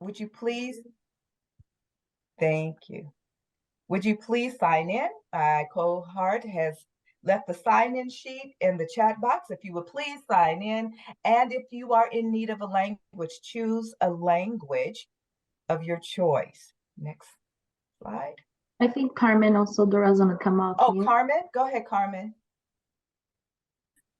would you please? Thank you. Would you please sign in? Cohart has left the sign-in sheet in the chat box. If you would please sign in. And if you are in need of a language, choose a language of your choice. Next slide. I think Carmen also doesn't want to come off. Oh, Carmen, go ahead, Carmen.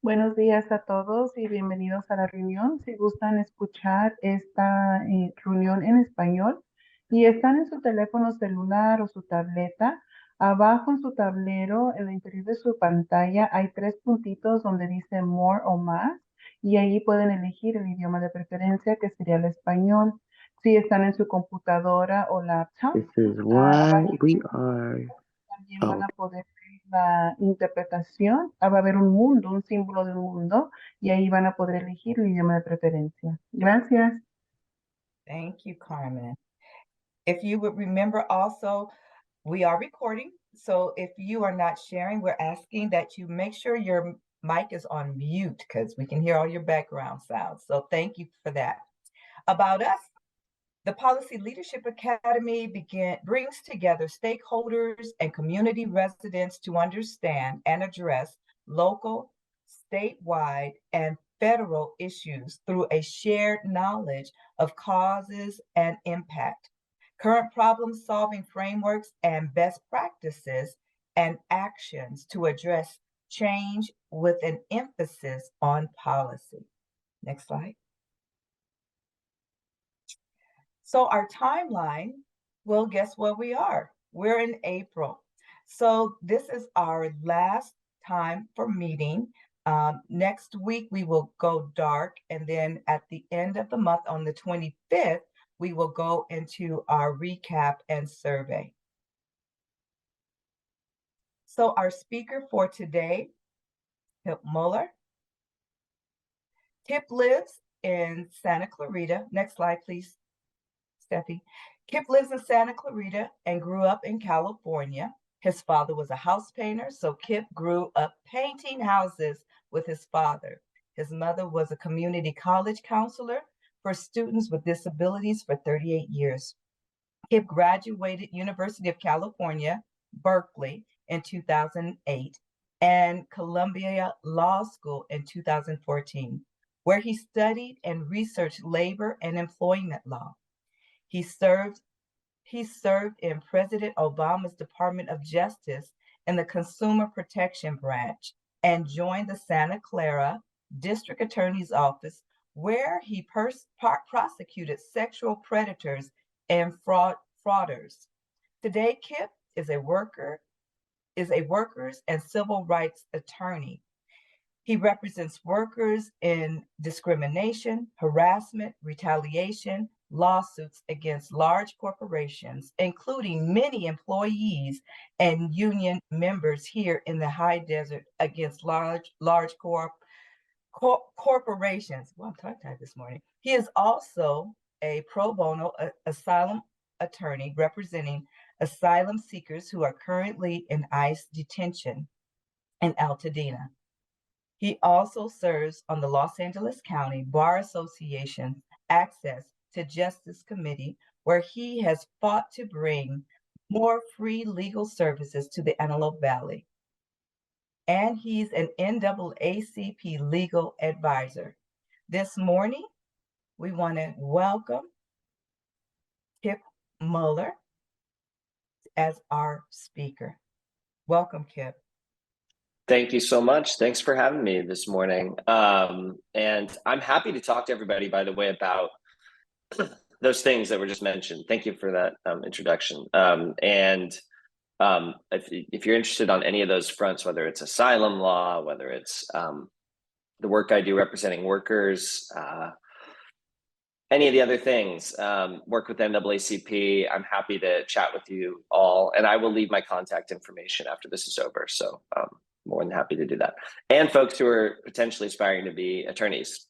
Buenos días a todos y bienvenidos a la reunión. Si gustan escuchar esta reunión en español y están en su teléfono celular o su tableta, abajo en su tablero, en el interior de su pantalla, hay 3 puntitos donde dice More o Más y ahí pueden elegir el idioma de preferencia, que sería el español. Si están en su computadora o laptop, This is why we are. también van a poder ver la interpretación. Va a haber un mundo, un símbolo de un mundo, y ahí van a poder elegir el idioma de preferencia. Gracias. Thank you, Carmen. If you would remember also, we are recording. So if you are not sharing, we're asking that you make sure your mic is on mute because we can hear all your background sounds. So thank you for that. About us, the Policy Leadership Academy brings together stakeholders and community residents to understand and address local, statewide, and federal issues through a shared knowledge of causes and impact, current problem-solving frameworks, and best practices and actions to address change with an emphasis on policy. Next slide. So our timeline, well, guess where we are? We're in April. So this is our last time for meeting. Next week, we will go dark. And then at the end of the month, on the 25th, we will go into our recap and survey. So our speaker for today, Kipp Mueller. Kipp lives in Santa Clarita. Next slide, please. Steffi. Kipp lives in Santa Clarita and grew up in California. His father was a house painter, so Kipp grew up painting houses with his father. His mother was a community college counselor for students with disabilities for 38 years. Kipp graduated University of California, Berkeley in 2008 and Columbia Law School in 2014, where he studied and researched labor and employment law. He served in President Obama's Department of Justice in the Consumer Protection Branch and joined the Santa Clara District Attorney's Office, where he prosecuted sexual predators and frauders. Today, Kipp is a workers and civil rights attorney. He represents workers in discrimination, harassment, retaliation, lawsuits against large corporations, including many employees and union members here in the high desert against large corporations. Well, I'm tongue-tied this morning. He is also a pro bono asylum attorney representing asylum seekers who are currently in ICE detention in Altadena. He also serves on the Los Angeles County Bar Association Access to Justice Committee, where he has fought to bring more free legal services to the Antelope Valley. And he's an NAACP legal advisor. This morning, we want to welcome Kipp Mueller as our speaker. Welcome, Kipp. Thank you so much. Thanks for having me this morning. And I'm happy to talk to everybody, by the way, about those things that were just mentioned. Thank you for that introduction. If you're interested on any of those fronts, whether it's asylum law, whether it's the work I do representing workers, any of the other things, work with NAACP, I'm happy to chat with you all. And I will leave my contact information after this is over. So more than happy to do that. And folks who are potentially aspiring to be attorneys.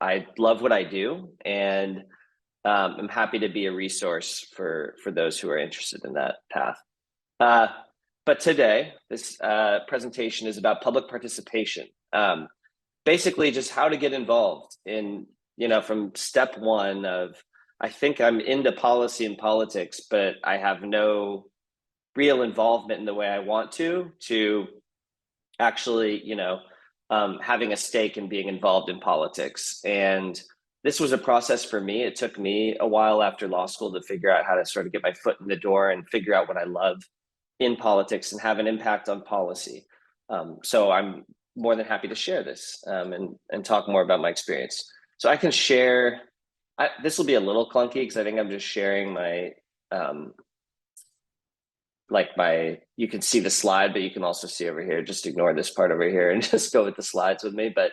I love what I do, and I'm happy to be a resource for those who are interested in that path. But today, this presentation is about public participation. Basically, just how to get involved in, from step one of I think I'm into policy and politics, but I have no real involvement in the way I want to actually, having a stake in being involved in politics. And this was a process for me. It took me a while after law school to figure out how to sort of get my foot in the door and figure out what I love in politics and have an impact on policy. So I'm more than happy to share this and talk more about my experience. So I can share, this will be a little clunky because I think I'm just sharing my, you can see the slide, but you can also see over here, just ignore this part over here and just go with the slides with me. But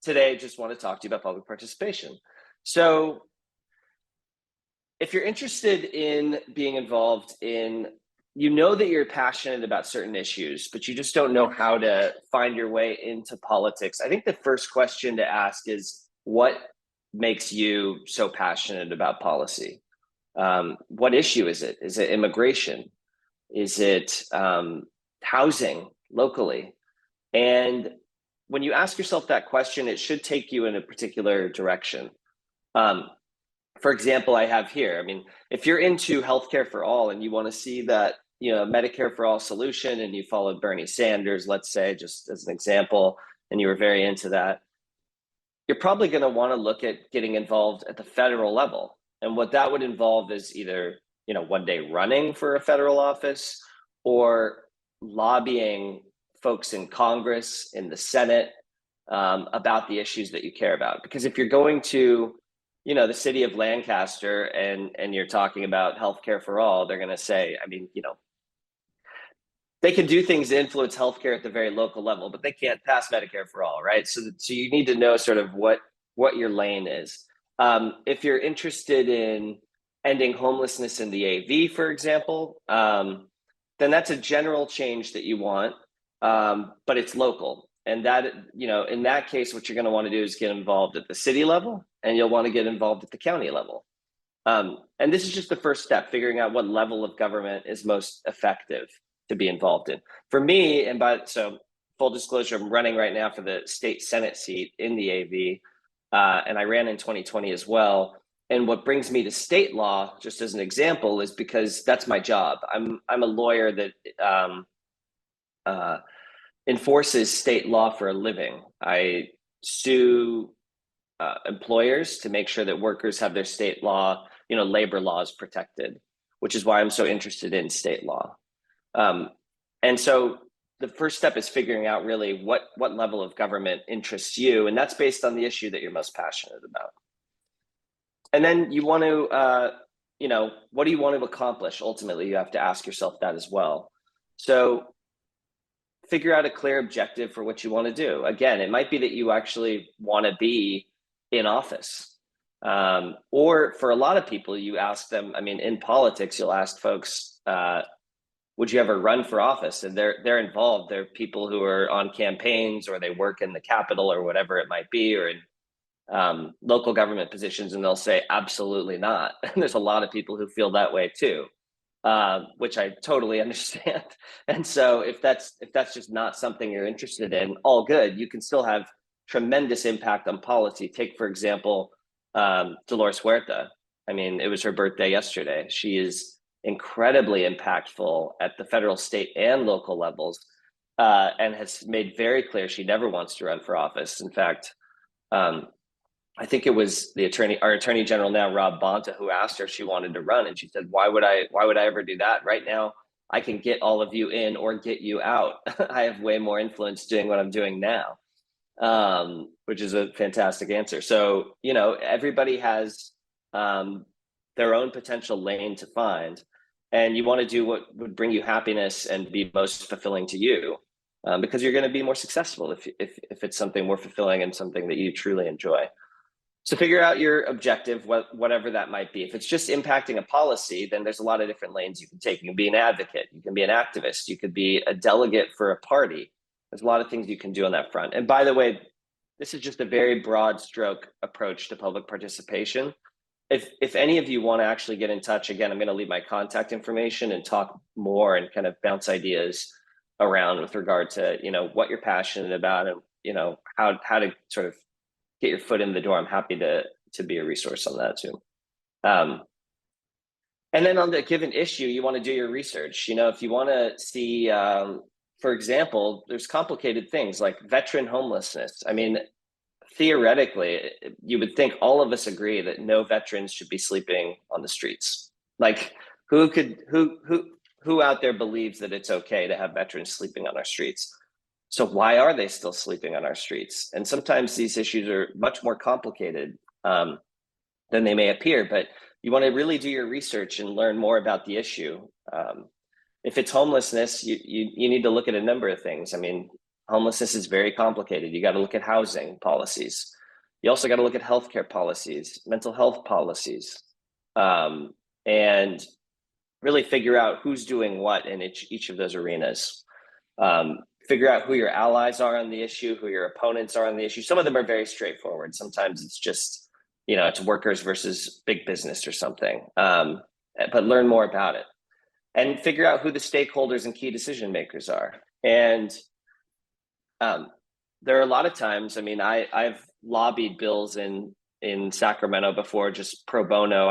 today, just want to talk to you about public participation. So if you're interested in being involved in, you know that you're passionate about certain issues, but you just don't know how to find your way into politics, I think the first question to ask is, what makes you so passionate about policy? What issue is it? Is it immigration? Is it housing locally? And when you ask yourself that question, it should take you in a particular direction. For example, I have here, I mean, if you're into healthcare for all and you want to see that, Medicare for all solution, and you followed Bernie Sanders, let's say, just as an example, and you were very into that, you're probably going to want to look at getting involved at the federal level. And what that would involve is either, one day running for a federal office or lobbying folks in Congress, in the Senate, about the issues that you care about. Because if you're going to, the city of Lancaster and you're talking about healthcare for all, they're going to say, I mean, they can do things to influence healthcare at the very local level, but they can't pass Medicare for all, right? So you need to know sort of what your lane is. If you're interested in ending homelessness in the AV, for example, then that's a general change that you want, but it's local. And that, in that case, what you're going to want to do is get involved at the city level, and you'll want to get involved at the county level. And this is just the first step, figuring out what level of government is most effective to be involved in. For me, so full disclosure, I'm running right now for the state Senate seat in the AV, and I ran in 2020 as well. And what brings me to state law, just as an example, is because that's my job. I'm a lawyer that enforces state law for a living. I sue employers to make sure that workers have their state law, labor laws protected, which is why I'm so interested in state law. And so the first step is figuring out really what level of government interests you, and that's based on the issue that you're most passionate about. And then you want to, what do you want to accomplish? Ultimately, you have to ask yourself that as well. So figure out a clear objective for what you want to do. Again, it might be that you actually want to be in office. Or for a lot of people, you ask them, I mean, in politics, you'll ask folks, would you ever run for office? And they're involved. They're people who are on campaigns, or they work in the Capitol or whatever it might be, or in local government positions, and they'll say, absolutely not. And there's a lot of people who feel that way too, which I totally understand. And so if that's just not something you're interested in, all good. You can still have tremendous impact on policy. Take, for example, Dolores Huerta. I mean, it was her birthday yesterday. She is incredibly impactful at the federal, state, and local levels, and has made very clear she never wants to run for office. In fact, I think it was our attorney general now, Rob Bonta, who asked her if she wanted to run, and she said, "Why would I ever do that? Right now, I can get all of you in or get you out. I have way more influence doing what I'm doing now," which is a fantastic answer. So everybody has their own potential lane to find, and you want to do what would bring you happiness and be most fulfilling to you, because you're going to be more successful if it's something more fulfilling and something that you truly enjoy. So figure out your objective, whatever that might be. If it's just impacting a policy, then there's a lot of different lanes you can take. You can be an advocate, you can be an activist, you could be a delegate for a party. There's a lot of things you can do on that front. And by the way, this is just a very broad stroke approach to public participation. If any of you want to actually get in touch, again, I'm going to leave my contact information and talk more and kind of bounce ideas around with regard to, what you're passionate about and, how to sort of get your foot in the door. I'm happy to to be a resource on that too. And then on the given issue, you want to do your research. You know, if you want to see, for example, there's complicated things like veteran homelessness. I mean, theoretically, you would think all of us agree that no veterans should be sleeping on the streets. Like, who out there believes that it's okay to have veterans sleeping on our streets? So why are they still sleeping on our streets? And sometimes these issues are much more complicated than they may appear, but you want to really do your research and learn more about the issue. If it's homelessness, you need to look at a number of things. I mean, homelessness is very complicated. You got to look at housing policies. You also got to look at healthcare policies, mental health policies, and really figure out who's doing what in each of those arenas. Figure out who your allies are on the issue, who your opponents are on the issue. Some of them are very straightforward. Sometimes it's just, you know, it's workers versus big business or something. But learn more about it and figure out who the stakeholders and key decision makers are. And there are a lot of times, I mean, I've lobbied bills in Sacramento before, just pro bono.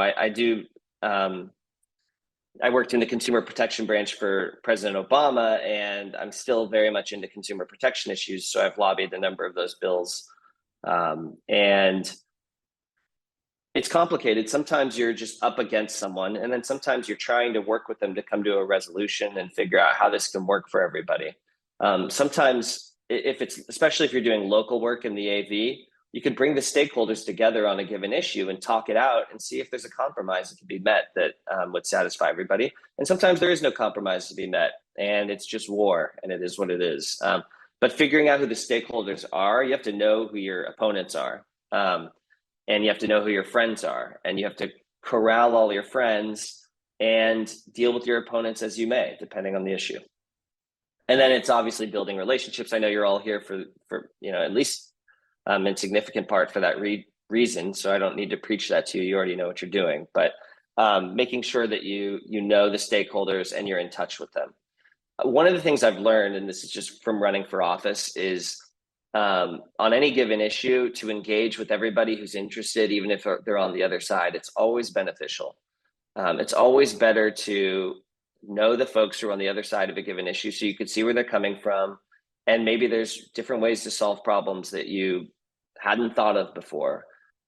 I worked in the consumer protection branch for President Obama, and I'm still very much into consumer protection issues. So I've lobbied a number of those bills. And it's complicated. Sometimes you're just up against someone, and then sometimes you're trying to work with them to come to a resolution and figure out how this can work for everybody. Sometimes especially if you're doing local work in the AV, you could bring the stakeholders together on a given issue and talk it out and see if there's a compromise that can be met that would satisfy everybody. And sometimes there is no compromise to be met, and it's just war, and it is what it is. But figuring out who the stakeholders are, you have to know who your opponents are, and you have to know who your friends are, and you have to corral all your friends and deal with your opponents as you may, depending on the issue. And then it's obviously building relationships. I know you're all here for you know, at least in significant part for that reason. So I don't need to preach that to you. You already know what you're doing, but making sure that you know the stakeholders and you're in touch with them. One of the things I've learned, and this is just from running for office, is on any given issue to engage with everybody who's interested, even if they're on the other side. It's always beneficial. It's always better to know the folks who are on the other side of a given issue so you can see where they're coming from. And maybe there's different ways to solve problems that you hadn't thought of before,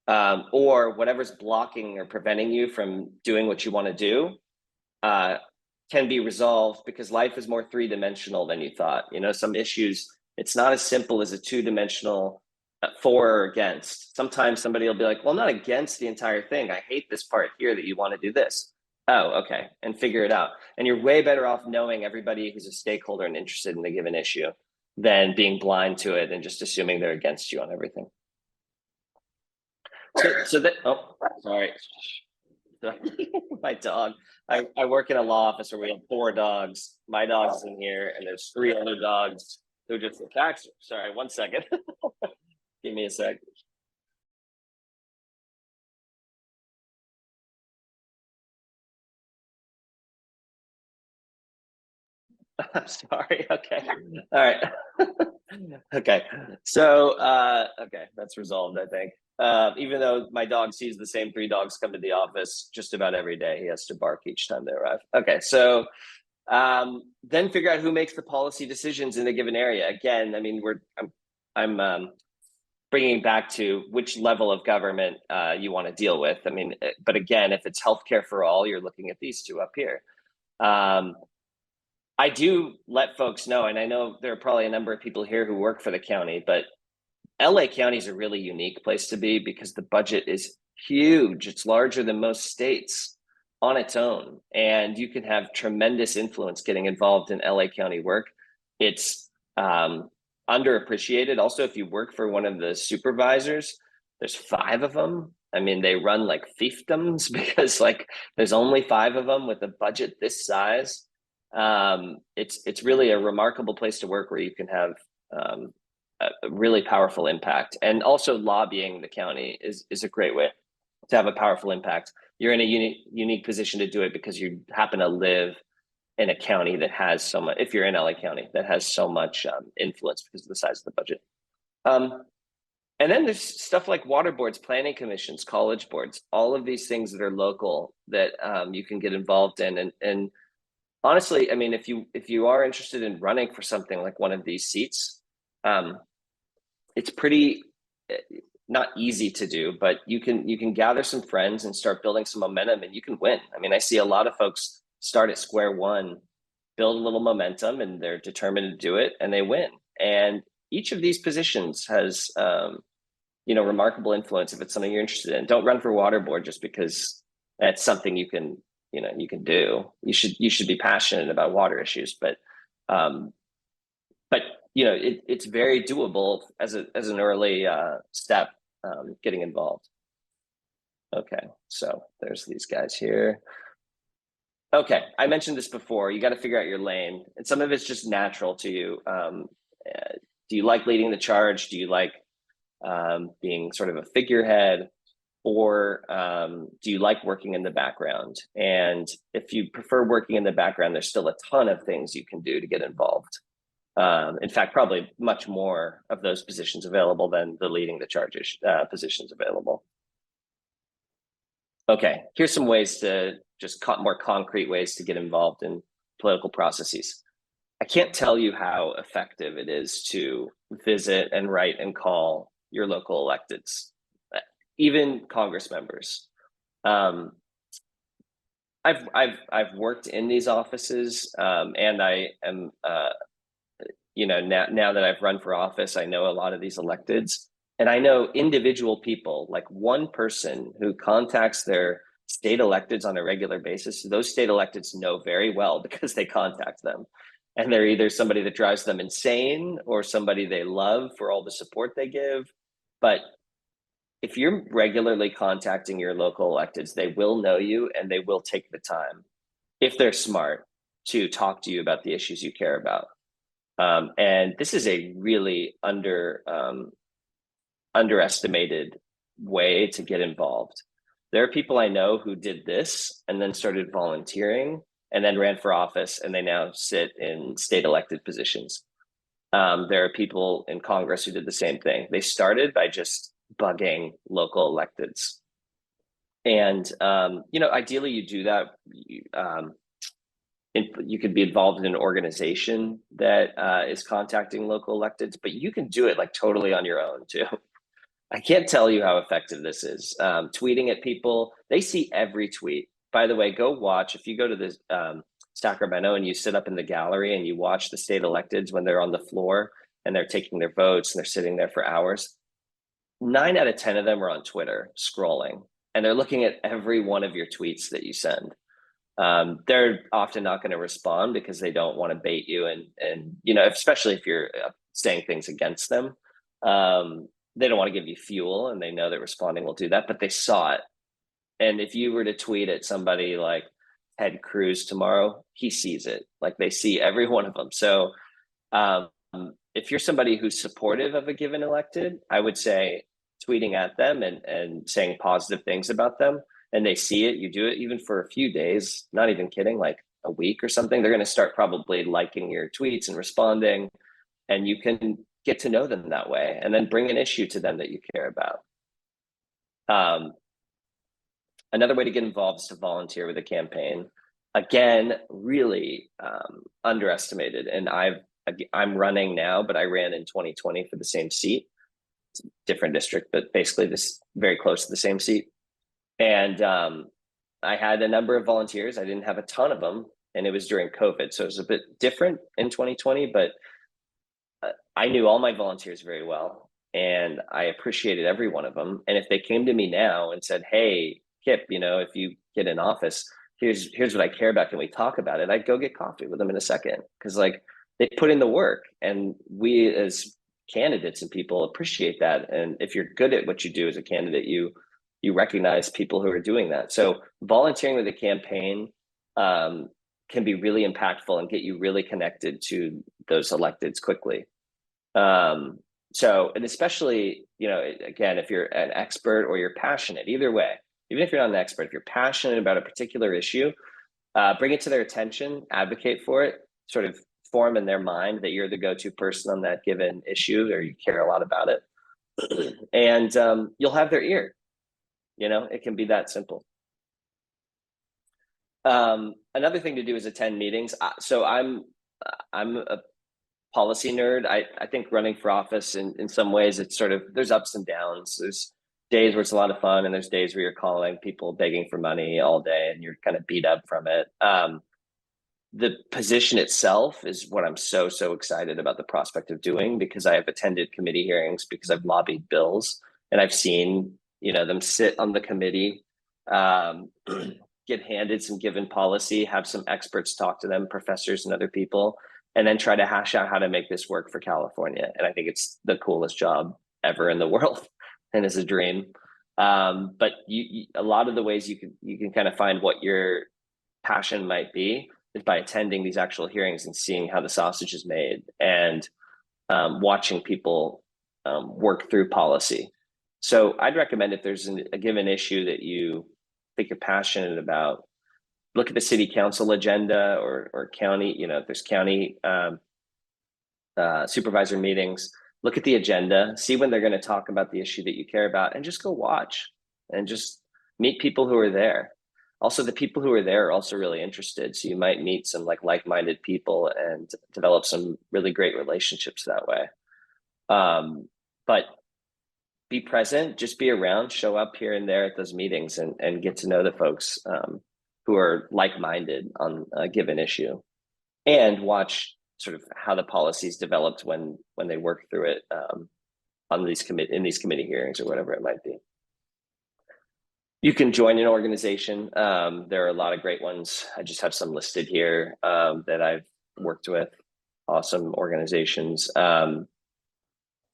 or whatever's blocking or preventing you from doing what you want to do can be resolved, because life is more three-dimensional than you thought. You know, some issues, it's not as simple as a two-dimensional for or against. Sometimes somebody will be like, well, I'm not against the entire thing. I hate this part here that you want to do this. Oh, okay. And figure it out. And you're way better off knowing everybody who's a stakeholder and interested in a given issue than being blind to it and just assuming they're against you on everything. So that, oh, sorry. My dog. I work in a law office where we have 4 dogs. My dog's in here, and there's 3 other dogs who just attacked. Sorry, 1 second. Give me a sec. I'm sorry. Okay. All right. Okay. So, okay, that's resolved, I think. Even though my dog sees the same 3 dogs come to the office just about every day, he has to bark each time they arrive. Okay. So, then figure out who makes the policy decisions in a given area. Again, I mean, I'm bringing back to which level of government you want to deal with. I mean, but again, if it's healthcare for all, you're looking at these 2 up here. I do let folks know, and I know there are probably a number of people here who work for the county, but LA County is a really unique place to be because the budget is huge. It's larger than most states on its own, and you can have tremendous influence getting involved in LA County work. It's underappreciated. Also, if you work for one of the supervisors, there's 5 of them. I mean, they run like fiefdoms because like there's only 5 of them with a budget this size. It's really a remarkable place to work where you can have a really powerful impact. And also lobbying the county is a great way to have a powerful impact. You're in a unique position to do it because you happen to live in a county that has so much, if you're in LA County, that has so much influence because of the size of the budget. And then there's stuff like water boards, planning commissions, college boards, all of these things that are local that you can get involved in. And honestly, I mean, if you are interested in running for something like one of these seats, it's pretty not easy to do, but you can gather some friends and start building some momentum, and you can win. I mean, I see a lot of folks start at square one, build a little momentum, and they're determined to do it, and they win. And each of these positions has remarkable influence if it's something you're interested in. Don't run for water board just because that's something you can do. You should be passionate about water issues, but it's very doable as an early step, getting involved. Okay, so there's these guys here. Okay, I mentioned this before. You got to figure out your lane, and some of it's just natural to you. Do you like leading the charge? Do you like being sort of a figurehead, or do you like working in the background? And if you prefer working in the background, there's still a ton of things you can do to get involved. In fact, probably much more of those positions available than the leading the charge positions available. Okay, here's some ways to just more concrete ways to get involved in political processes. I can't tell you how effective it is to visit and write and call your local electeds, even Congress members. I've worked in these offices, and I am, now that I've run for office, I know a lot of these electeds, and I know individual people, like one person who contacts their state electeds on a regular basis. Those state electeds know very well because they contact them. And they're either somebody that drives them insane or somebody they love for all the support they give. But if you're regularly contacting your local electeds, they will know you, and they will take the time, if they're smart, to talk to you about the issues you care about. And this is a really underestimated way to get involved. There are people I know who did this and then started volunteering and then ran for office, and they now sit in state elected positions. There are people in Congress who did the same thing. They started by just bugging local electeds. And, ideally you do that. You could be involved in an organization that is contacting local electeds, but you can do it like totally on your own too. I can't tell you how effective this is. Tweeting at people, they see every tweet. By the way, go watch, if you go to the Sacramento and you sit up in the gallery and you watch the state electeds when they're on the floor and they're taking their votes and they're sitting there for hours, 9 out of 10 of them are on Twitter scrolling, and they're looking at every one of your tweets that you send. They're often not going to respond because they don't want to bait you, and especially if you're saying things against them. They don't want to give you fuel, and they know that responding will do that, but they saw it. And if you were to tweet at somebody like Ted Cruz tomorrow, he sees it. Like, they see every one of them. So if you're somebody who's supportive of a given elected, I would say tweeting at them and saying positive things about them, and they see it, you do it even for a few days, not even kidding, like a week or something, they're going to start probably liking your tweets and responding, and you can get to know them that way, and then bring an issue to them that you care about. Another way to get involved is to volunteer with a campaign. Again, really underestimated. And I'm running now, but I ran in 2020 for the same seat. It's a different district, but basically this very close to the same seat. And I had a number of volunteers. I didn't have a ton of them, and it was during COVID. So it was a bit different in 2020, but I knew all my volunteers very well, and I appreciated every one of them. And if they came to me now and said, "Hey, Kipp, if you get in office, here's what I care about. Can we talk about it?" I'd go get coffee with them in a second, because they put in the work, and we as candidates and people appreciate that. And if you're good at what you do as a candidate, you recognize people who are doing that. So volunteering with a campaign can be really impactful and get you really connected to those electeds quickly. And especially, again, if you're an expert or you're passionate, either way, even if you're not an expert, if you're passionate about a particular issue, bring it to their attention, advocate for it, sort of form in their mind that you're the go-to person on that given issue, or you care a lot about it. And you'll have their ear. It can be that simple. Another thing to do is attend meetings. So I'm a policy nerd. I think running for office in some ways, it's sort of, there's ups and downs. There's days where it's a lot of fun, and there's days where you're calling people begging for money all day and you're kind of beat up from it. The position itself is what I'm so excited about the prospect of doing, because I have attended committee hearings, because I've lobbied bills, and I've seen them sit on the committee, get handed some given policy, have some experts talk to them, professors and other people, and then try to hash out how to make this work for California. And I think it's the coolest job ever in the world, and it's a dream. But a lot of the ways you can kind of find what your passion might be is by attending these actual hearings and seeing how the sausage is made, and watching people work through policy. So I'd recommend, if there's a given issue that you think you're passionate about, look at the city council agenda or county, if there's county supervisor meetings, look at the agenda, see when they're going to talk about the issue that you care about, and just go watch and just meet people who are there. Also, the people who are there are also really interested. So you might meet some like-minded people and develop some really great relationships that way. But be present, just be around, show up here and there at those meetings, and get to know the folks who are like-minded on a given issue, and watch sort of how the policies developed when they work through it in these committee hearings or whatever it might be. You can join an organization. There are a lot of great ones. I just have some listed here that I've worked with. Awesome organizations.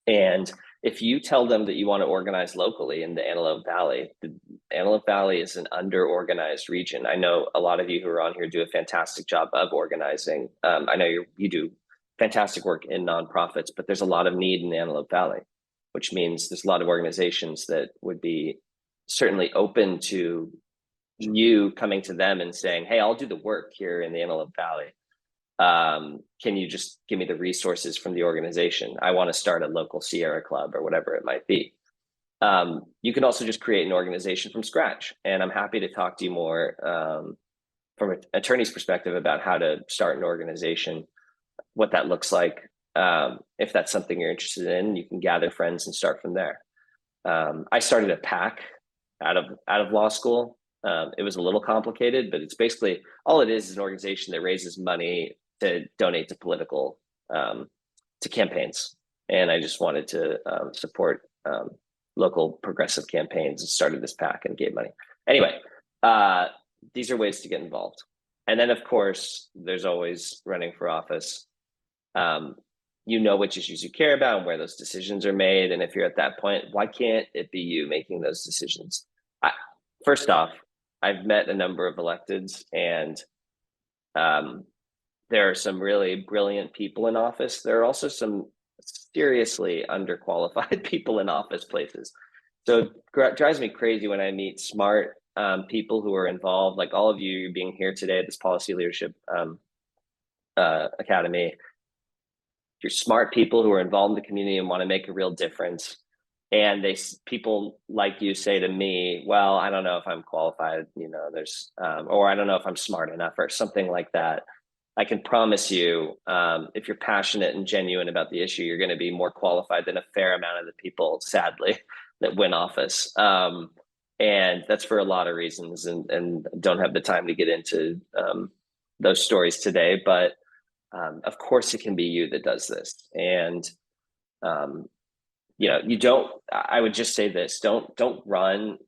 And if you tell them that you want to organize locally in the Antelope Valley, the Antelope Valley is an under-organized region. I know a lot of you who are on here do a fantastic job of organizing. I know you do fantastic work in nonprofits, but there's a lot of need in the Antelope Valley, which means there's a lot of organizations that would be certainly open to you coming to them and saying, hey, I'll do the work here in the Antelope Valley. Can you just give me the resources from the organization? I want to start a local Sierra Club or whatever it might be. You can also just create an organization from scratch. And I'm happy to talk to you more from an attorney's perspective about how to start an organization, what that looks like. If that's something you're interested in, you can gather friends and start from there. I started a PAC out of law school. It was a little complicated, but it's basically, all it is an organization that raises money to donate to political, to campaigns. And I just wanted to support local progressive campaigns, and started this PAC and gave money. Anyway, these are ways to get involved. And then of course, there's always running for office. You know which issues you care about and where those decisions are made. And if you're at that point, why can't it be you making those decisions? First off, I've met a number of electeds, and there are some really brilliant people in office. There are also some seriously underqualified people in office places. So it drives me crazy when I meet smart people who are involved, like all of you being here today at this Policy Leadership Academy. You're smart people who are involved in the community and want to make a real difference. And people like you say to me, well, I don't know if I'm qualified, there's, or I don't know if I'm smart enough or something like that. I can promise you, if you're passionate and genuine about the issue, you're going to be more qualified than a fair amount of the people, sadly, that win office. And that's for a lot of reasons, and don't have the time to get into those stories today. But of course, it can be you that does this. And I would just say this, don't run.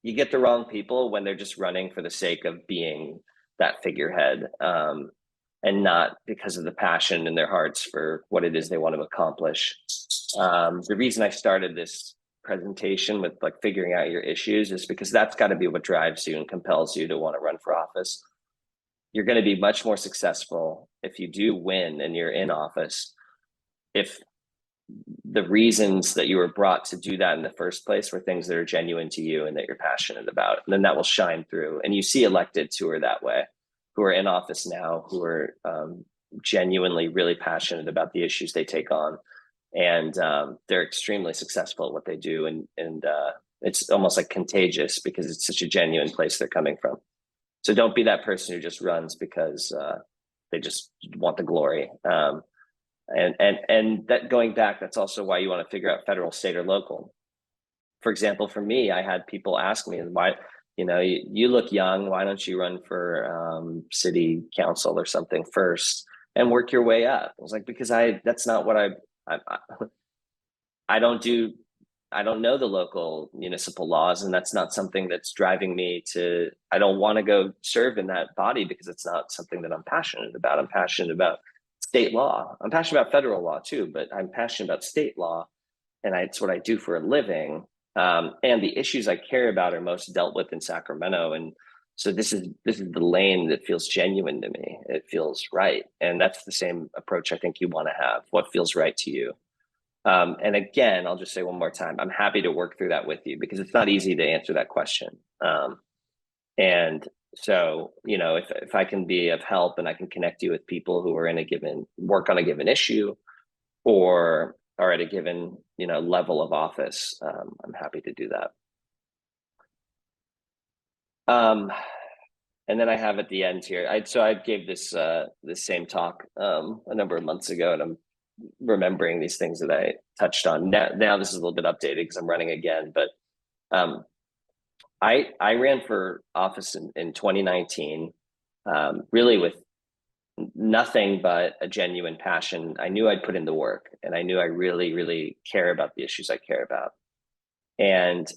You get the wrong people when they're just running for the sake of being that figurehead, and not because of the passion in their hearts for what it is they want to accomplish. The reason I started this presentation with figuring out your issues is because that's got to be what drives you and compels you to want to run for office. You're going to be much more successful if you do win and you're in office, if the reasons that you were brought to do that in the first place were things that are genuine to you and that you're passionate about. And then that will shine through. And you see electeds who are that way, who are in office now, who are genuinely really passionate about the issues they take on. and they're extremely successful at what they do, and it's almost like contagious because it's such a genuine place they're coming from. So don't be that person who just runs because they just want the glory. And that, going back, that's also why you want to figure out federal, state, or local. For example, for me, I had people ask me, why, you look young, why don't you run for city council or something first and work your way up? I was like, because that's not what I don't know the local municipal laws, and that's not something that's driving me to. I don't want to go serve in that body because it's not something that I'm passionate about. I'm passionate about state law. I'm passionate about federal law too, but I'm passionate about state law, and it's what I do for a living. And the issues I care about are most dealt with in Sacramento, and so this is the lane that feels genuine to me. It feels right, and that's the same approach I think you want to have. What feels right to you? And again, I'll just say one more time, I'm happy to work through that with you because it's not easy to answer that question. And so, if I can be of help and I can connect you with people who are work on a given issue or are at a given, level of office, I'm happy to do that. And then I have at the end here, I gave this same talk a number of months ago, and I'm remembering these things that I touched on. Now this is a little bit updated because I'm running again, but I ran for office in 2019, really with nothing but a genuine passion. I knew I'd put in the work, and I knew I really, really care about the issues I care about. And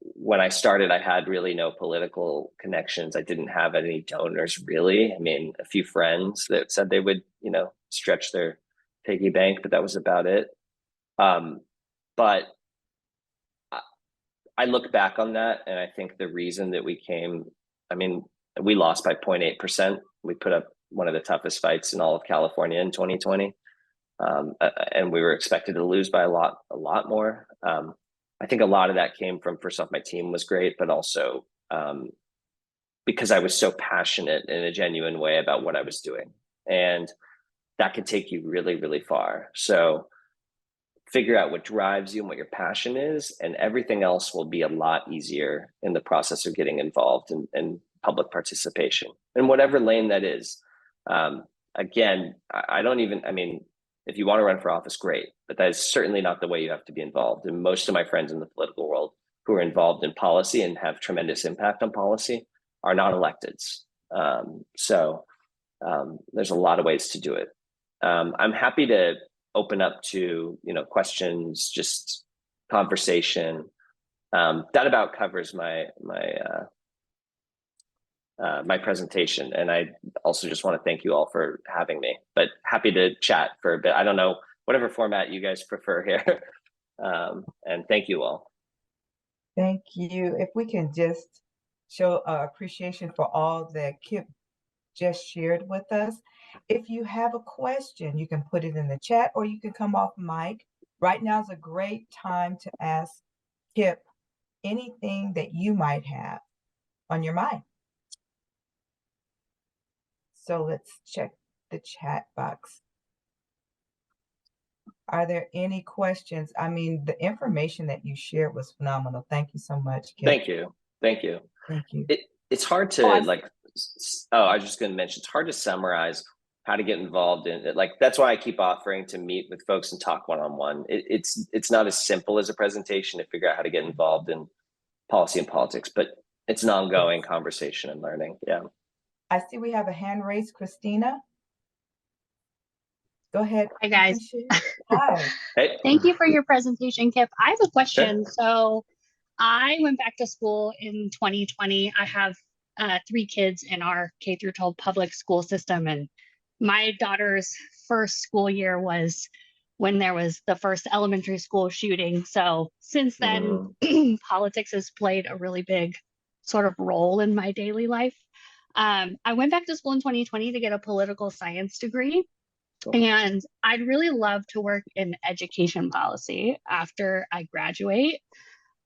when I started, I had really no political connections. I didn't have any donors, really. I mean, a few friends that said they would, stretch their piggy bank, but that was about it. But I look back on that, and I think the reason that we lost by 0.8%. We put up one of the toughest fights in all of California in 2020. And we were expected to lose by a lot more. I think a lot of that came from, first off, my team was great, but also because I was so passionate in a genuine way about what I was doing. And that could take you really, really far. So figure out what drives you and what your passion is, and everything else will be a lot easier in the process of getting involved in public participation in whatever lane that is. Again, if you want to run for office, great, but that is certainly not the way you have to be involved. And most of my friends in the political world who are involved in policy and have tremendous impact on policy are not electeds. So there's a lot of ways to do it. I'm happy to open up to questions, just conversation. That about covers my presentation, and I also just want to thank you all for having me. But happy to chat for a bit. I don't know, whatever format you guys prefer here. And thank you all. Thank you. If we can just show appreciation for all that Kipp just shared with us. If you have a question, you can put it in the chat, or you can come off mic. Right now is a great time to ask Kipp anything that you might have on your mind. So let's check the chat box. Are there any questions? I mean, the information that you shared was phenomenal. Thank you so much, Kipp. Thank you. Thank you. It's hard to I was just going to mention, it's hard to summarize how to get involved in it. Like, that's why I keep offering to meet with folks and talk one-on-one. It's not as simple as a presentation to figure out how to get involved in policy and politics, but it's an ongoing conversation and learning. Yeah. I see we have a hand raised, Christina. Go ahead. Hi, guys. Hi. Hey. Thank you for your presentation, Kipp. I have a question. Sure. So I went back to school in 2020. I have 3 kids in our K through 12 public school system, and my daughter's first school year was when there was the first elementary school shooting. So since then, politics has played a really big sort of role in my daily life. I went back to school in 2020 to get a political science degree. And I'd really love to work in education policy after I graduate.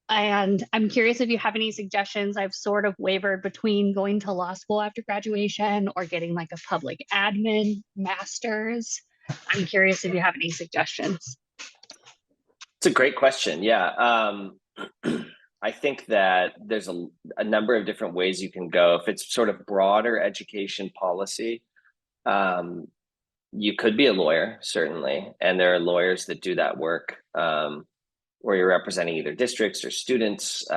And I'm curious if you have any suggestions. I've sort of wavered between going to law school after graduation or getting like a public admin master's. I'm curious if you have any suggestions. It's a great question. Yeah. I think that there's a number of different ways you can go. If it's sort of broader education policy, you could be a lawyer, certainly. And there are lawyers that do that work, where you're representing either districts or students.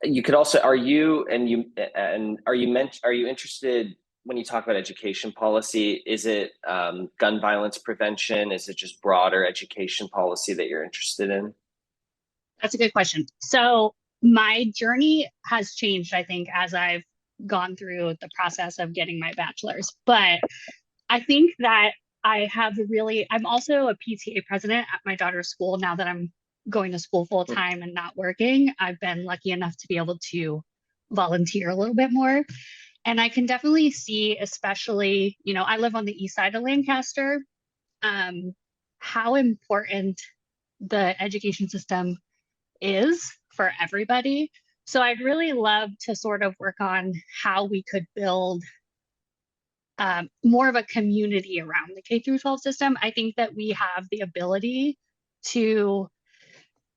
You could also, are you interested, when you talk about education policy, is it gun violence prevention? Is it just broader education policy that you're interested in? That's a good question. So my journey has changed, I think, as I've gone through the process of getting my bachelor's. But I think that I'm also a PTA president at my daughter's school now that I'm going to school full time and not working. I've been lucky enough to be able to volunteer a little bit more. And I can definitely see, especially, I live on the east side of Lancaster, how important the education system is for everybody. So I'd really love to sort of work on how we could build more of a community around the K through 12 system. I think that we have the ability to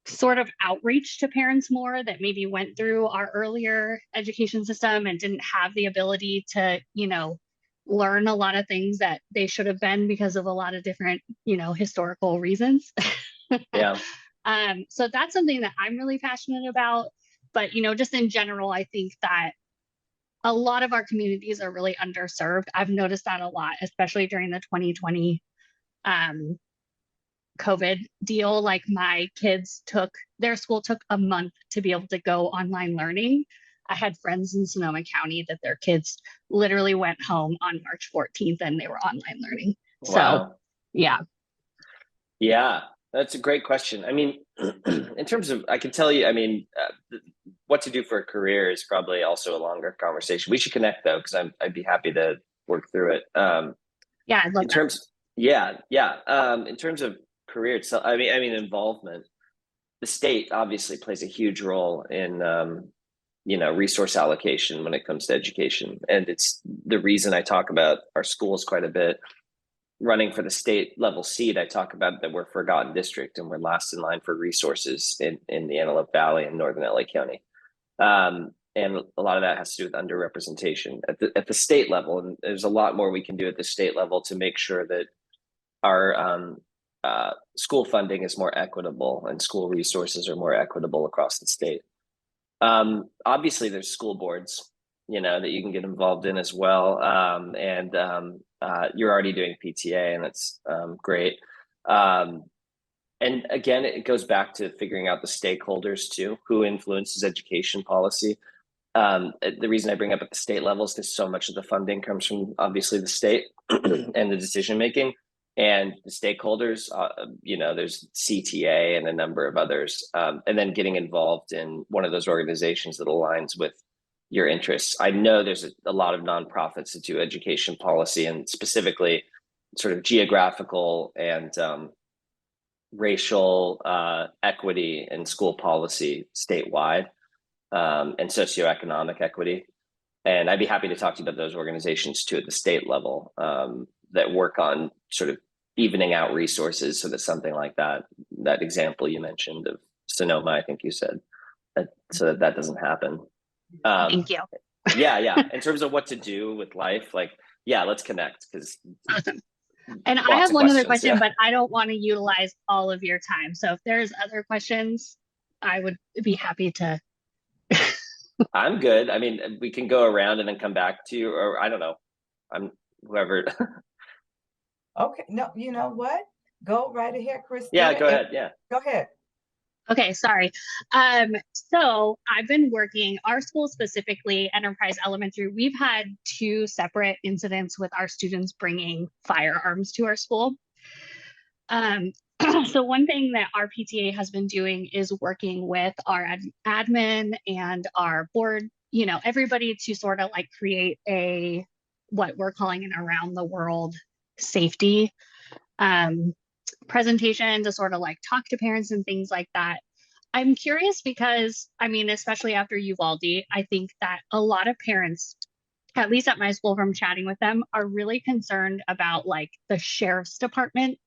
sort of outreach to parents more that maybe went through our earlier education system and didn't have the ability to, learn a lot of things that they should have been because of a lot of different, historical reasons. Yeah. So that's something that I'm really passionate about. But, just in general, I think that a lot of our communities are really underserved. I've noticed that a lot, especially during the 2020 COVID deal. Like my kids their school took a month to be able to go online learning. I had friends in Sonoma County that their kids literally went home on March 14th and they were online learning. Wow. So, yeah. Yeah, that's a great question. I mean, in terms of, I can tell you, I mean, what to do for a career is probably also a longer conversation. We should connect though, because I'd be happy to work through it. Yeah, I'd love that. In terms of career itself, I mean, involvement, the state obviously plays a huge role in, resource allocation when it comes to education. And it's the reason I talk about our schools quite a bit. Running for the state level seat, I talk about that we're a forgotten district and we're last in line for resources in the Antelope Valley and Northern LA County. And a lot of that has to do with underrepresentation at the state level. And there's a lot more we can do at the state level to make sure that our school funding is more equitable and school resources are more equitable across the state. Obviously, there's school boards, that you can get involved in as well. You're already doing PTA, and that's great. And again, it goes back to figuring out the stakeholders too, who influences education policy. The reason I bring up at the state level is because so much of the funding comes from obviously the state and the decision making. And the stakeholders, there's CTA and a number of others, and then getting involved in one of those organizations that aligns with your interests. I know there's a lot of nonprofits that do education policy and specifically sort of geographical and racial equity in school policy statewide, and socioeconomic equity. And I'd be happy to talk to you about those organizations too at the state level, that work on sort of evening out resources so that something like that example you mentioned of Sonoma, I think you said, so that doesn't happen. Thank you. Yeah. In terms of what to do with life, let's connect because. Awesome. And I have one other question, but I don't want to utilize all of your time. So if there's other questions, I would be happy to. I'm good. I mean, we can go around and then come back to you, or I don't know. I'm whoever. Okay. No, you know what? Go right ahead, Christina. Yeah, go ahead. Yeah. Go ahead. Okay, sorry. So I've been working, our school specifically, Enterprise Elementary, we've had 2 separate incidents with our students bringing firearms to our school. So one thing that our PTA has been doing is working with our admin and our board, everybody to sort of like create what we're calling an around the world safety presentation to sort of like talk to parents and things like that. I'm curious because, especially after Uvalde, I think that a lot of parents, at least at my school from chatting with them, are really concerned about like the sheriff's department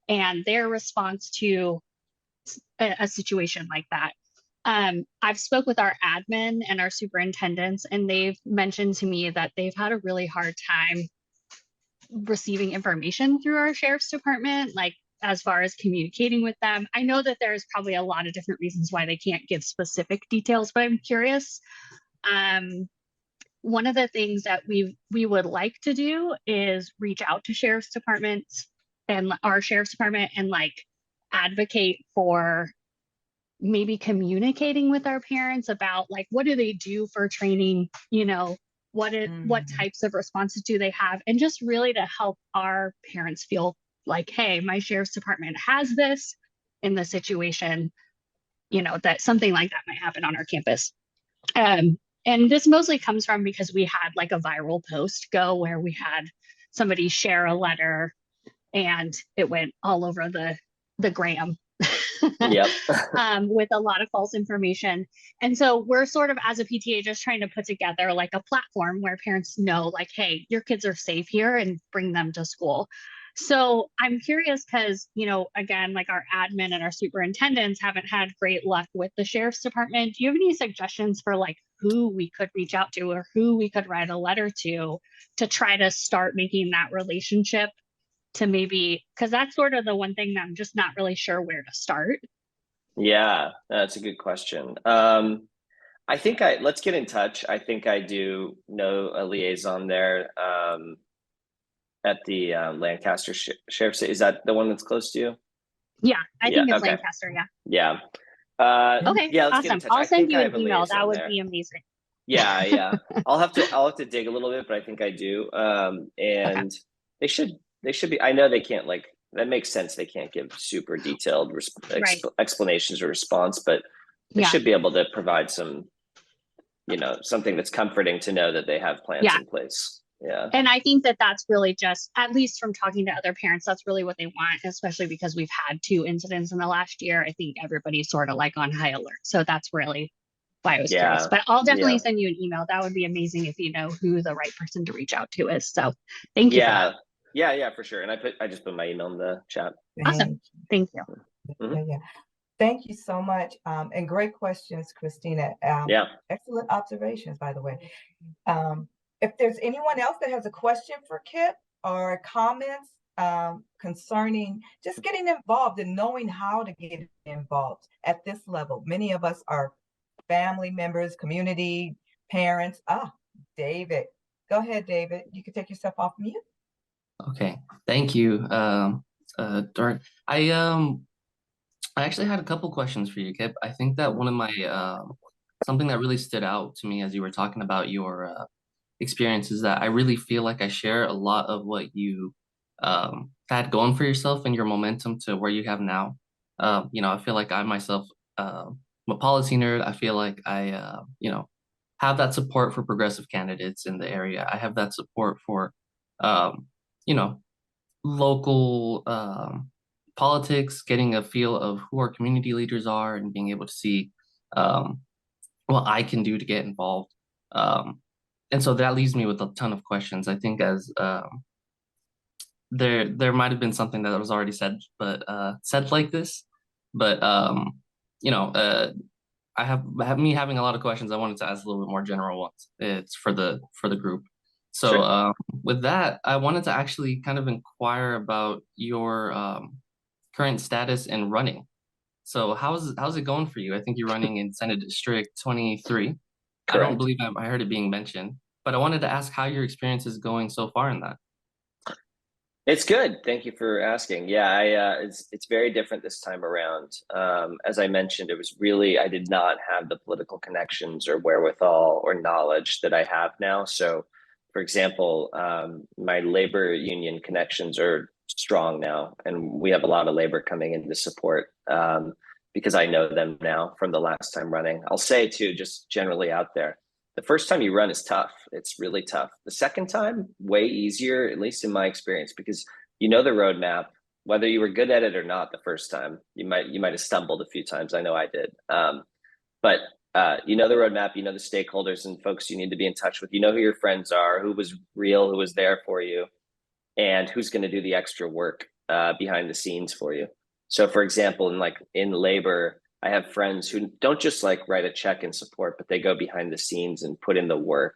and their response to a situation like that. I've spoke with our admin and our superintendents, and they've mentioned to me that they've had a really hard time receiving information through our sheriff's department, like as far as communicating with them. I know that there's probably a lot of different reasons why they can't give specific details, but I'm curious. One of the things that we would like to do is reach out to sheriff's departments and our sheriff's department and like advocate for maybe communicating with our parents about like what do they do for training, you know, what types of responses do they have, and just really to help our parents feel like, hey, my sheriff's department has this in the situation, you know, that something like that might happen on our campus. And this mostly comes from because we had like a viral post go where we had somebody share a letter and it went all over the gram. Yep. With a lot of false information. And so we're sort of, as a PTA, just trying to put together like a platform where parents know like, hey, your kids are safe here, and bring them to school. So I'm curious because, you know, again, like our admin and our superintendents haven't had great luck with the sheriff's department. Do you have any suggestions for like who we could reach out to or who we could write a letter to try to start making that relationship, to maybe, because that's sort of the one thing that I'm just not really sure where to start. Yeah, that's a good question. I think let's get in touch. I think I do know a liaison there at the Lancaster Sheriff's. Is that the one that's close to you? Yeah, I think it's okay. Lancaster. Yeah. Yeah. Okay. Yeah. Let's awesome. get in touch. I'll send you I an have a email. That liaison would there. be amazing. Yeah. I'll have to dig a little bit, but I think I do. And they should be. I know they can't, like, that makes sense. They can't give super detailed Right. explanations or response, but they should be able to provide some, you know, something that's comforting to know that they have plans in place. Yeah. And I think that that's really just, at least from talking to other parents, that's really what they want, especially because we've had 2 incidents in the last year. I think everybody's sort of like on high alert. So that's really why I was curious. But I'll definitely send you an email. That would be amazing if you know who the right person to reach out to is. So thank you for that. Yeah, for sure. And I just put my email in the chat. Awesome. Thank you. Yeah. Thank you so much. And great questions, Christina. Excellent observations, by the way. If there's anyone else that has a question for Kipp or comments concerning just getting involved and knowing how to get involved at this level. Many of us are family members, community, parents. David. Go ahead, David. You can take yourself off mute. Okay, thank you, Dart. I actually had a couple questions for you, Kipp. I think that one of my something that really stood out to me as you were talking about your experiences, that I really feel like I share a lot of what you had going for yourself and your momentum to where you have now. You know, I feel like I myself, I'm a policy nerd. I feel like I, you know, have that support for progressive candidates in the area. I have that support for, you know, local politics, getting a feel of who our community leaders are and being able to see what I can do to get involved. And so that leaves me with a ton of questions. I think as there might have been something that was already said, but said like this, but you know, I have me having a lot of questions. I wanted to ask a little bit more general ones. It's for the group. So with that, I wanted to actually kind of inquire about your current status in running. So how's it going for you? I think you're running in Senate District 23. Correct. I don't believe I heard it being mentioned, but I wanted to ask how your experience is going so far in that. It's good. Thank you for asking. Yeah, it's very different this time around. As I mentioned, it was really, I did not have the political connections or wherewithal or knowledge that I have now. So, for example, my labor union connections are strong now, and we have a lot of labor coming in to support because I know them now from the last time running. I'll say too, just generally out there, the first time you run is tough. It's really tough. The second time, way easier, at least in my experience, because you know the roadmap, whether you were good at it or not the first time. You might have stumbled a few times. I know I did. But you know the roadmap, you know the stakeholders and folks you need to be in touch with. You know who your friends are, who was real, who was there for you, and who's going to do the extra work behind the scenes for you. So for example, in labor, I have friends who don't just like write a check and support, but they go behind the scenes and put in the work,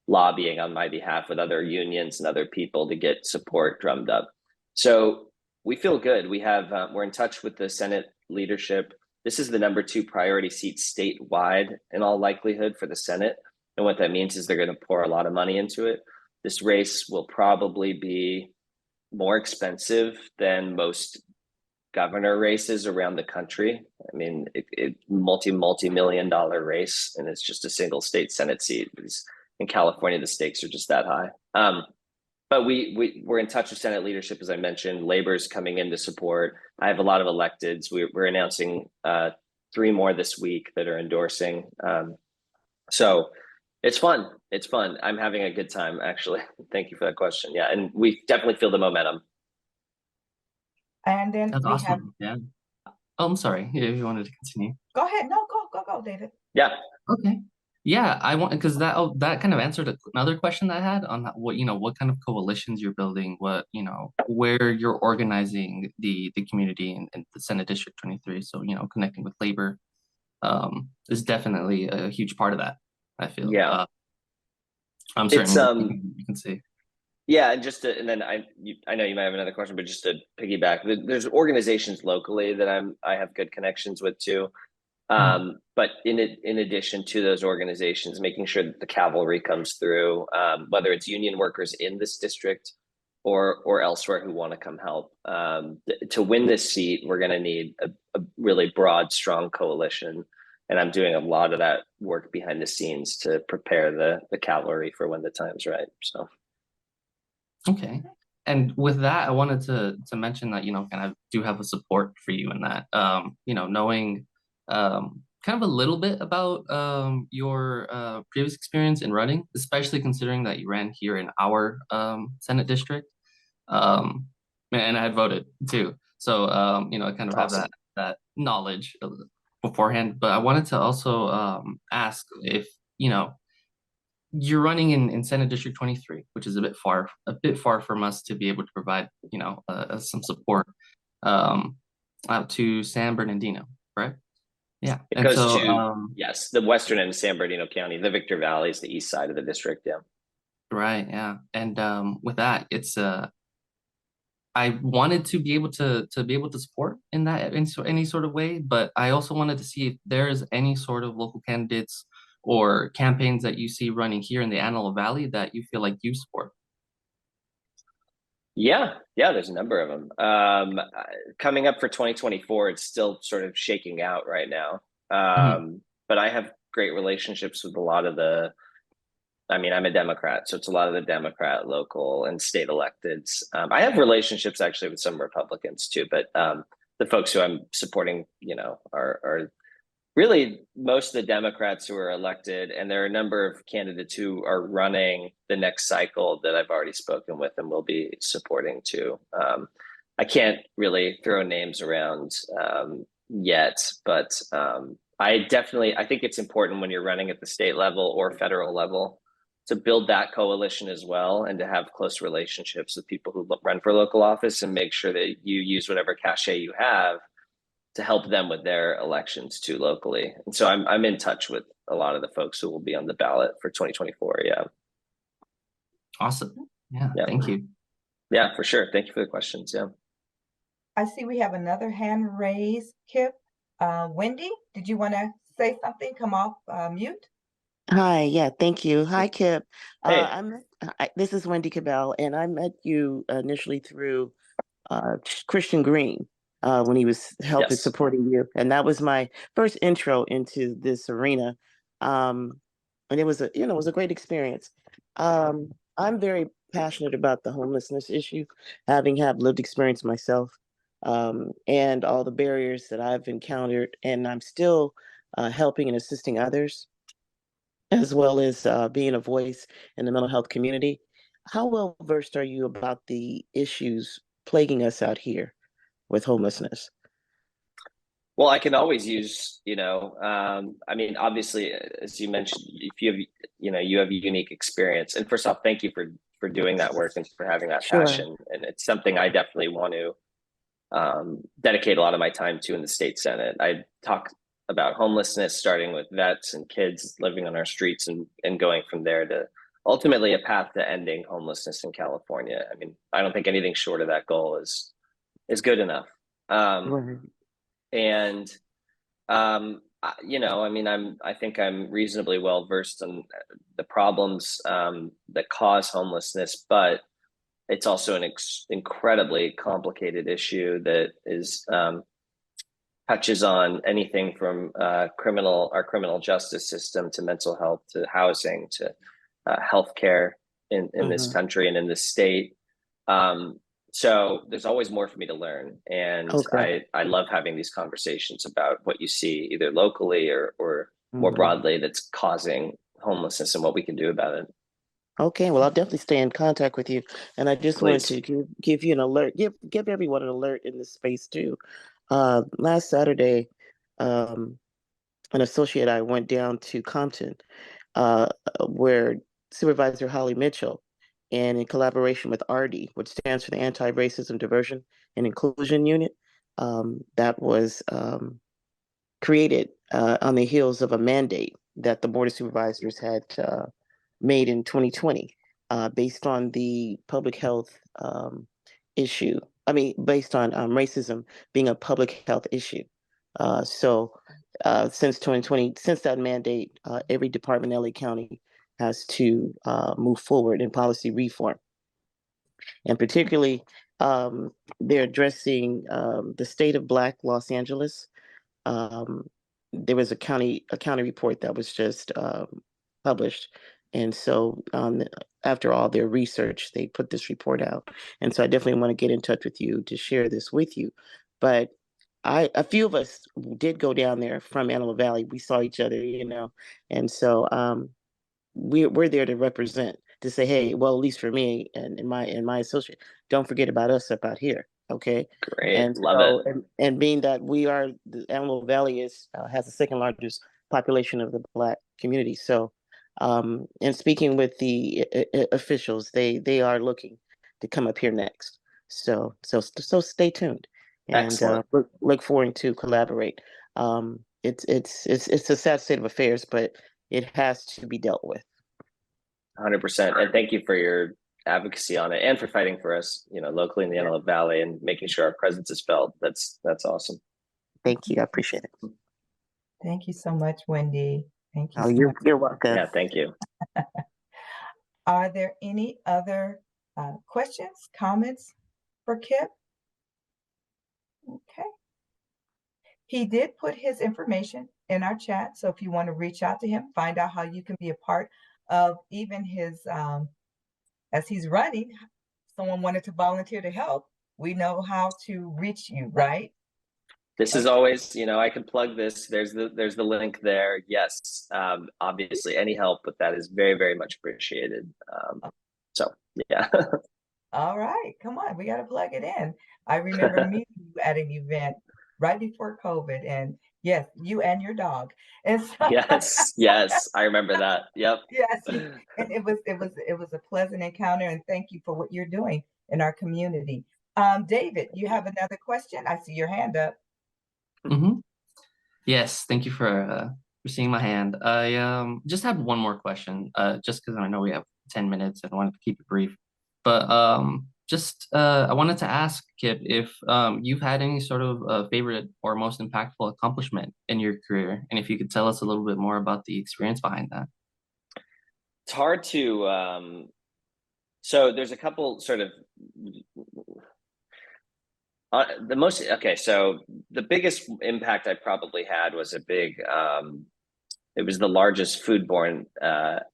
lobbying on my behalf with other unions and other people to get support drummed up. So we feel good. We're in touch with the Senate leadership. This is the #2 priority seat statewide in all likelihood for the Senate. And what that means is they're going to pour a lot of money into it. This race will probably be more expensive than most governor races around the country. I mean, multi-million dollar race, and it's just a single state Senate seat. Because in California, the stakes are just that high. But we're in touch with Senate leadership, as I mentioned. Labor's coming in to support. I have a lot of electeds. We're announcing 3 more this week that are endorsing. So it's fun. It's fun. I'm having a good time, actually. Thank you for that question. Yeah, and we definitely feel the momentum. And then That's we have, awesome. Yeah. Oh, I'm sorry. If you wanted to continue. go ahead. No, go, David. Yeah. Okay. Yeah, I want because that kind of answered another question that I had on what kind of coalitions you're building, where you're organizing the community and the Senate District 23. So connecting with labor is definitely a huge part of that. I feel. Yeah. I'm certain you can see. Yeah, and then I know you might have another question, but just to piggyback, there's organizations locally that I have good connections with too. But in addition to those organizations, making sure that the cavalry comes through, whether it's union workers in this district or elsewhere who want to come help. To win this seat, we're going to need a really broad, strong coalition. And I'm doing a lot of that work behind the scenes to prepare the cavalry for when the time's right. So. Okay. And with that, I wanted to mention that, kind of do have a support for you in that, knowing kind of a little bit about your previous experience in running, especially considering that you ran here in our Senate district. And I had voted too. So, I kind of Awesome. have that knowledge beforehand. But I wanted to also ask if, you're running in Senate District 23, which is a bit far from us to be able to provide, some support out to San Bernardino, correct? Yeah. It goes to, yes, the western end of San Bernardino County. The Victor Valley is the east side of the district. Yeah. Right. Yeah. And with that, it's I wanted to be able to support in that in any sort of way, but I also wanted to see if there's any sort of local candidates or campaigns that you see running here in the Antelope Valley that you feel like you support. Yeah, there's a number of them. Coming up for 2024, it's still sort of shaking out right now. But I have great relationships with a lot of I'm a Democrat, so it's a lot of the Democrat, local, and state electeds. I have relationships actually with some Republicans too, but the folks who I'm supporting, are really most of the Democrats who are elected, and there are a number of candidates who are running the next cycle that I've already spoken with and will be supporting too. I can't really throw names around yet, but I think it's important when you're running at the state level or federal level to build that coalition as well, and to have close relationships with people who run for local office, and make sure that you use whatever cachet you have to help them with their elections too locally. And so I'm in touch with a lot of the folks who will be on the ballot for 2024. Yeah. Awesome. Yeah. Thank you. Yeah, for sure. Thank you for the questions. Yeah. I see we have another hand raised, Kipp. Wendy, did you want to say something? Come off mute. Hi, yeah, thank you. Hi, Kipp. Hey. This is Wendy Cabell, and I met you initially through Christian Green when he was helping supporting you, and that was my first intro into this arena. And it was a great experience. I'm very passionate about the homelessness issue, having lived experience myself, and all the barriers that I've encountered, and I'm still helping and assisting others, as well as being a voice in the mental health community. How well versed are you about the issues plaguing us out here with homelessness? Well, I can always use, obviously, as you mentioned, if you have, you have a unique experience. And first off, thank you for doing that work and for having that passion. And it's something I definitely want to dedicate a lot of my time to in the state Senate. I talk about homelessness, starting with vets and kids living on our streets, and going from there to ultimately a path to ending homelessness in California. I mean, I don't think anything short of that goal is good enough. Right. And I mean, I think I'm reasonably well versed in the problems that cause homelessness, but it's also an incredibly complicated issue that is touches on anything from our criminal justice system to mental health to housing to healthcare in this country and in this state. So there's always more for me to learn, and Okay. I love having these conversations about what you see either locally or more broadly that's causing homelessness and what we can do about it. Okay, well, I'll definitely stay in contact with you, and I just wanted Please. to give you an alert, give everyone an alert in this space too. Last Saturday, an associate and I went down to Compton, where Supervisor Holly Mitchell, and in collaboration with RD, which stands for the Anti-Racism Diversion and Inclusion Unit, that was created on the heels of a mandate that the Board of Supervisors had made in 2020, based on the public health issue. I mean, based on racism being a public health issue. So since 2020, since that mandate, every department in LA County has to move forward in policy reform. And particularly, they're addressing the state of Black Los Angeles. There was a county report that was just published, and so after all their research, they put this report out. And so I definitely want to get in touch with you to share this with you. But a few of us did go down there from Antelope Valley. We saw each other, and so we're there to represent, to say, hey, well, at least for me and my associate, don't forget about us up out here. Okay. Great. And Love so, it. and being that the Antelope Valley has the second largest population of the Black community. So, and speaking with the officials, they are looking to come up here next. So stay tuned, and Excellent. look forward to collaborate. It's a sad state of affairs, but it has to be dealt with. 100%. And thank you for your advocacy on it and for fighting for us, locally in the Antelope Valley and making sure our presence is felt. That's awesome. Thank you. I appreciate it. Thank you so much, Wendy. Thank you. Oh, you're welcome. Yeah, thank you. Are there any other questions, comments for Kipp? Okay. He did put his information in our chat. So if you want to reach out to him, find out how you can be a part of even his, as he's running, someone wanted to volunteer to help. We know how to reach you, right? This is always, I could plug this. There's the link there. Yes. Obviously any help with that is very, very much appreciated. So yeah. All right, come on, we got to plug it in. I remember meeting you at an event right before COVID, and yes, you and your dog. And so, yes, I remember that. Yep. yes, and it was a pleasant encounter, and thank you for what you're doing in our community. David, you have another question? I see your hand up. Yes, thank you for seeing my hand. I just had one more question, just because I know we have 10 minutes and I wanted to keep it brief. But I wanted to ask, Kipp, if you've had any sort of favorite or most impactful accomplishment in your career, and if you could tell us a little bit more about the experience behind that. It's hard to, so there's a couple sort of, so the biggest impact I probably had was it was the largest foodborne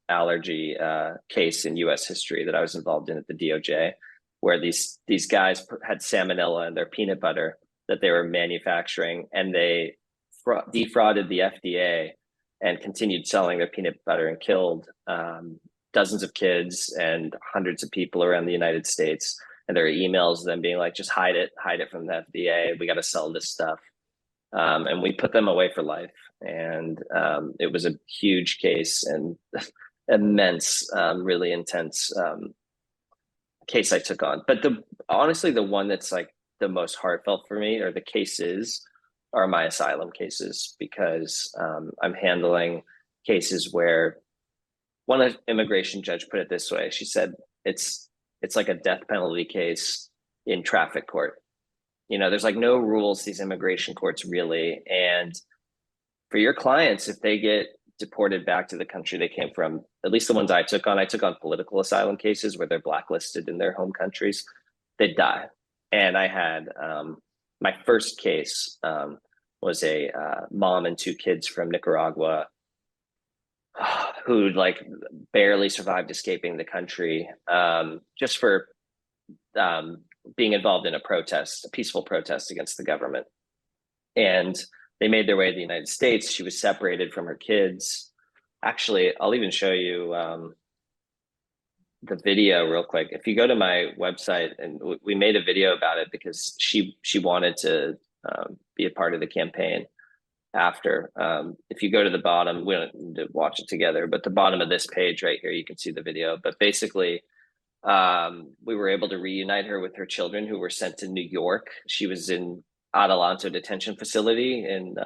allergy case in US history that I was involved in at the DOJ, where these guys had salmonella in their peanut butter that they were manufacturing, and they defrauded the FDA and continued selling their peanut butter and killed dozens of kids and hundreds of people around the United States. And there are emails of them being like, just hide it from the FDA. We got to sell this stuff. And we put them away for life. And it was a huge case and immense, really intense case I took on. But honestly, the one that's like the most heartfelt for me, or the cases, are my asylum cases, because I'm handling cases where one immigration judge put it this way. She said, it's like a death penalty case in traffic court. You know, there's like no rules, these immigration courts really. And for your clients, if they get deported back to the country they came from, at least the ones I took on political asylum cases where they're blacklisted in their home countries, they'd die. And I had my first case was a mom and 2 kids from Nicaragua who like barely survived escaping the country just for being involved in a peaceful protest against the government. And they made their way to the United States. She was separated from her kids. Actually, I'll even show you the video real quick. If you go to my website, and we made a video about it because she wanted to be a part of the campaign after. If you go to the bottom, we don't need to watch it together, but the bottom of this page right here, you can see the video. But basically, we were able to reunite her with her children who were sent to New York. She was in Adelanto detention facility in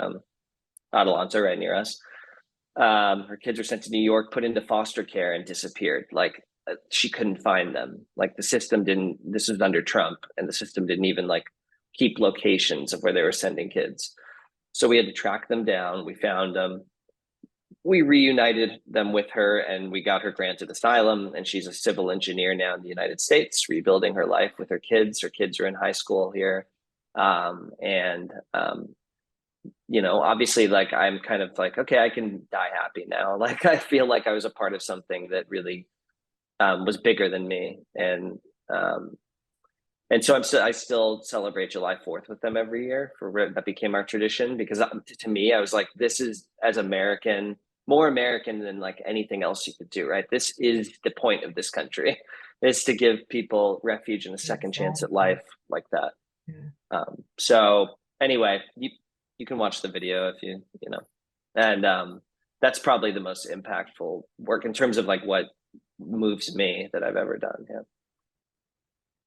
Adelanto, right near us. Her kids were sent to New York, put into foster care, and disappeared. Like she couldn't find them. Like the system didn't, this was under Trump, and the system didn't even like keep locations of where they were sending kids. So we had to track them down. We found them. We reunited them with her, and we got her granted asylum. And she's a civil engineer now in the United States, rebuilding her life with her kids. Her kids are in high school here. You know, obviously, like I'm kind of like, okay, I can die happy now. Like I feel like I was a part of something that really was bigger than me. And so I still celebrate July 4th with them every year. That became our tradition, because to me, I was like, this is, as American, more American than like anything else you could do, right? This is the point of this country, is to give people refuge and a second chance at life like that. Yeah. So anyway, you can watch the video if you know, and that's probably the most impactful work in terms of like what moves me that I've ever done. Yeah.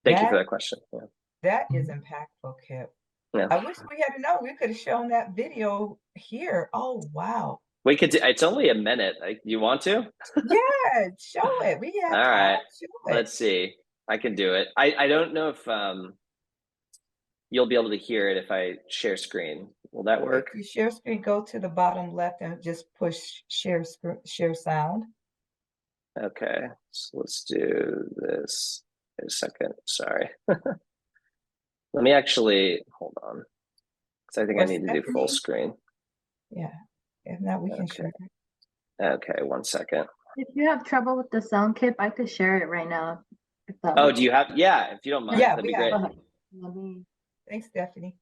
Thank you for that question. Yeah. That is impactful, Kipp. Yeah. I wish we had known. We could have shown that video here. Oh, wow. We could do, it's only a minute. Like, you want to? Yeah, show it. We have all time. right. Let's see. I can do it. I don't know if you'll be able to hear it if I share screen. Will that work? If you share screen, go to the bottom left and just push share sound. Okay, so let's do this. Wait a second. Sorry. Let me actually hold on, because I think I need to do full screen. Yeah, if not, we can share it. Okay, 1 second. If you have trouble with the sound, Kipp, I could share it right now. Oh, do you have? Yeah, if you don't mind, that'd be great. Thanks, Stephanie.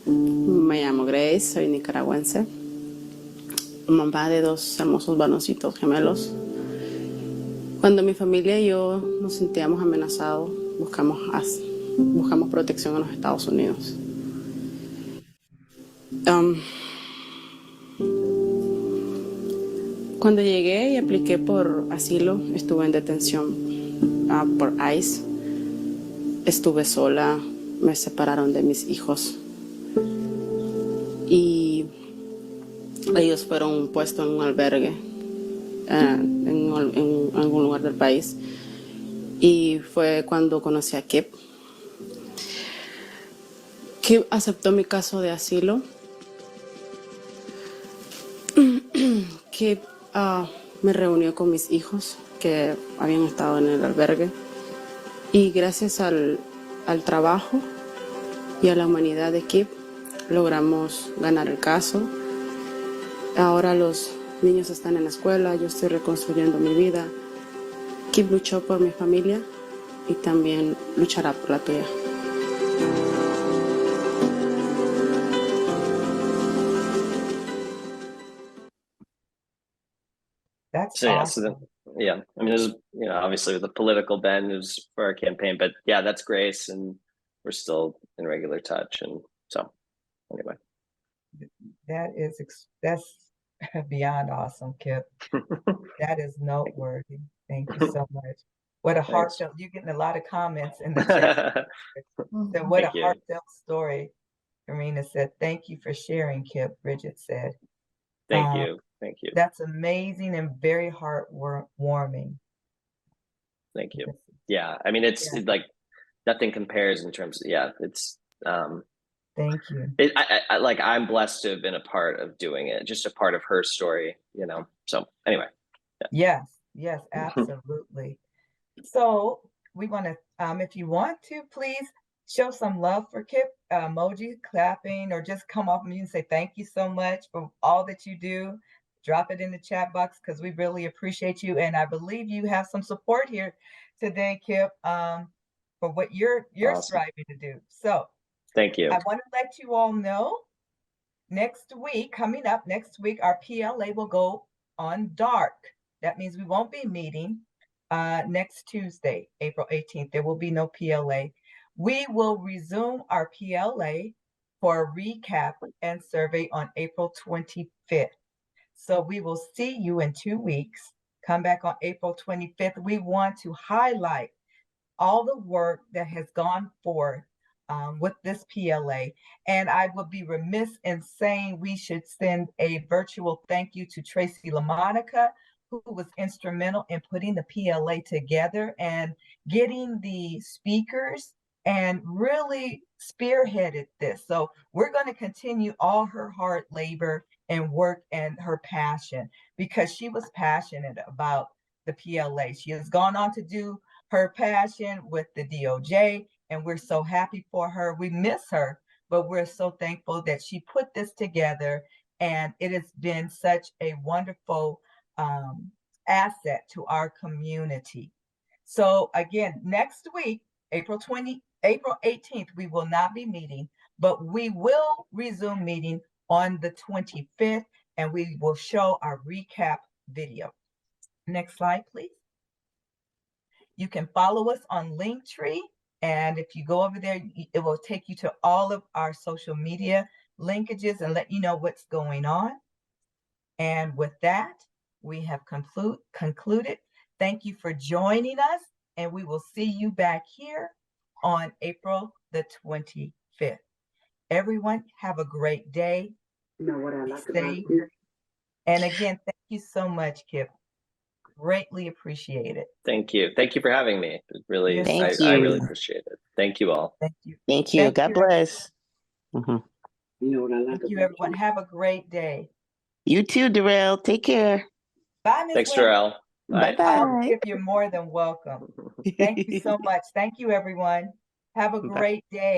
Me llamo Grace, soy nicaragüense, mamá de 2 hermosos varoncitos gemelos. Cuando mi familia y yo nos sentíamos amenazados, buscamos protección en los Estados Unidos. Cuando llegué y apliqué por asilo, estuve en detención por ICE. Estuve sola, me separaron de mis hijos y ellos fueron puestos en un albergue en algún lugar del país, y fue cuando conocí a Kipp. Kipp aceptó mi caso de asilo. Kipp me reunió con mis hijos que habían estado en el albergue, y gracias al trabajo y a la humanidad de Kipp logramos ganar el caso. Ahora los niños están en la escuela, yo estoy reconstruyendo mi vida. Kipp luchó por mi familia y también luchará por la tuya. That's so, awesome. Yeah, I mean, there's, obviously with the political bend, it was for our campaign, but yeah, that's Grace, and we're still in regular touch. And so anyway, that's beyond awesome, Kipp. That is noteworthy. Thank you so much. What a Thanks. heartfelt, you're getting a lot of comments in the chat. So what Thank a you. heartfelt story. Karina said, thank you for sharing, Kipp, Bridget said. Thank you. Thank you. That's amazing and very heartwarming. Thank you. Yeah, I mean, it's like nothing compares in terms of, it's thank you. I like, I'm blessed to have been a part of doing it, just a part of her story, you know. So anyway. Yes, absolutely. So we want to, if you want to, please show some love for Kipp, emoji, clapping, or just come off mute and say thank you so much for all that you do. Drop it in the chat box because we really appreciate you. And I believe you have some support here today, Kipp, for what you're Awesome. striving to do. So thank you. I want to let you all know coming up next week, our PLA will go on dark. That means we won't be meeting next Tuesday, April 18th. There will be no PLA. We will resume our PLA for a recap and survey on April 25th. So we will see you in 2 weeks. Come back on April 25th. We want to highlight all the work that has gone forth with this PLA. And I would be remiss in saying we should send a virtual thank you to Tracy LaMonica, who was instrumental in putting the PLA together and getting the speakers and really spearheaded this. So we're going to continue all her hard labor and work and her passion because she was passionate about the PLA. She has gone on to do her passion with the DOJ, and we're so happy for her. We miss her, but we're so thankful that she put this together, and it has been such a wonderful asset to our community. So again, next week, April 18th, we will not be meeting, but we will resume meeting on the 25th, and we will show our recap video. Next slide, please. You can follow us on Linktree, and if you go over there, it will take you to all of our social media linkages and let you know what's going on. And with that, we have concluded. Thank you for joining us, and we will see you back here on April the 25th. Everyone, have a great day. Be safe. And again, thank you so much, Kipp. Greatly appreciate it. Thank you. Thank you for having me. Really, I really appreciate it. Thank you all. Thank you. Thank you. God bless. Thank you, everyone. Have a great day. You too, Darrell. Take care. Bye, Ms. Thanks, Wendy. Darrell. Bye. Bye-bye. Kipp, you're more than welcome. Thank you so much. Thank you, everyone. Have a great day.